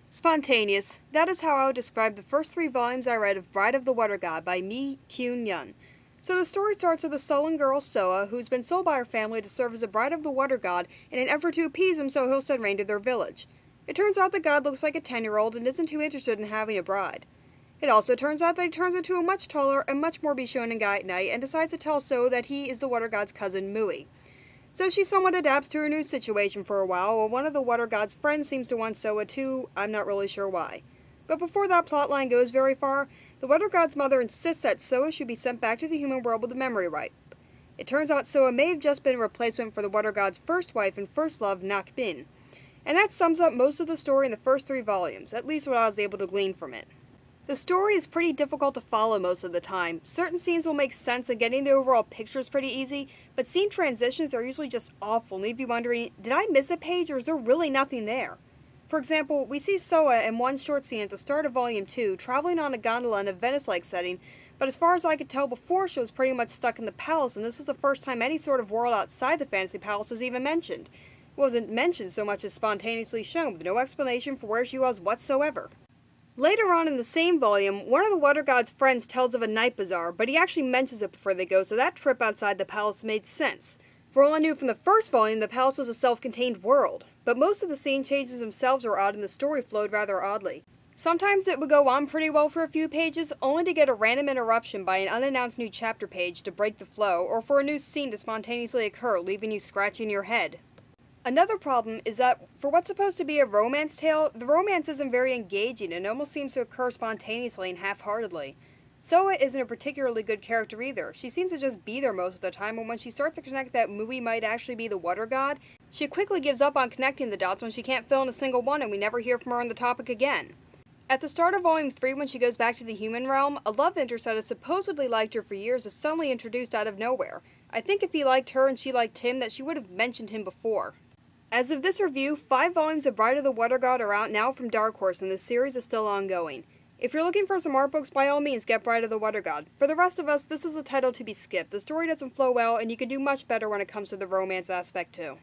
Spontaneous. That is how I would describe the first 3 volumes I read of Bride of the Water God by Mi Kyun Yun. So the story starts with a sullen girl, Soa, who's been sold by her family to serve as a bride of the Water God in an effort to appease him so he'll send rain to their village. It turns out the god looks like a 10-year-old and isn't too interested in having a bride. It also turns out that he turns into a much taller and much more Bishonen guy at night and decides to tell Soa that he is the Water God's cousin, Mui. So she somewhat adapts to her new situation for a while one of the Water God's friends seems to want Soa too, I'm not really sure why. But before that plotline goes very far, the Water God's mother insists that Soa should be sent back to the human world with a memory wipe. It turns out Soa may have just been a replacement for the Water God's first wife and first love, Nakbin. And that sums up most of the story in the first 3 volumes, at least what I was able to glean from it. The story is pretty difficult to follow most of the time. Certain scenes will make sense and getting the overall picture is pretty easy, but scene transitions are usually just awful and leave you wondering, did I miss a page or is there really nothing there? For example, we see Soa in one short scene at the start of Volume 2 traveling on a gondola in a Venice-like setting, but as far as I could tell before she was pretty much stuck in the palace and this was the first time any sort of world outside the fantasy palace was even mentioned. It wasn't mentioned so much as spontaneously shown with no explanation for where she was whatsoever. Later on in the same volume, one of the Water God's friends tells of a night bazaar, but he actually mentions it before they go, so that trip outside the palace made sense. For all I knew from the first volume, the palace was a self-contained world, but most of the scene changes themselves are odd and the story flowed rather oddly. Sometimes it would go on pretty well for a few pages, only to get a random interruption by an unannounced new chapter page to break the flow, or for a new scene to spontaneously occur, leaving you scratching your head. Another problem is that, for what's supposed to be a romance tale, the romance isn't very engaging and almost seems to occur spontaneously and half-heartedly. Soa isn't a particularly good character either. She seems to just be there most of the time, and when she starts to connect that Mui might actually be the Water God, she quickly gives up on connecting the dots when she can't fill in a single one and we never hear from her on the topic again. At the start of Volume 3, when she goes back to the human realm, a love interest that has supposedly liked her for years is suddenly introduced out of nowhere. I think if he liked her and she liked him, that she would have mentioned him before. As of this review, 5 volumes of Bride of the Water God are out now from Dark Horse and the series is still ongoing. If you're looking for some art books, by all means get Bride of the Water God. For the rest of us, this is a title to be skipped. The story doesn't flow well and you can do much better when it comes to the romance aspect too.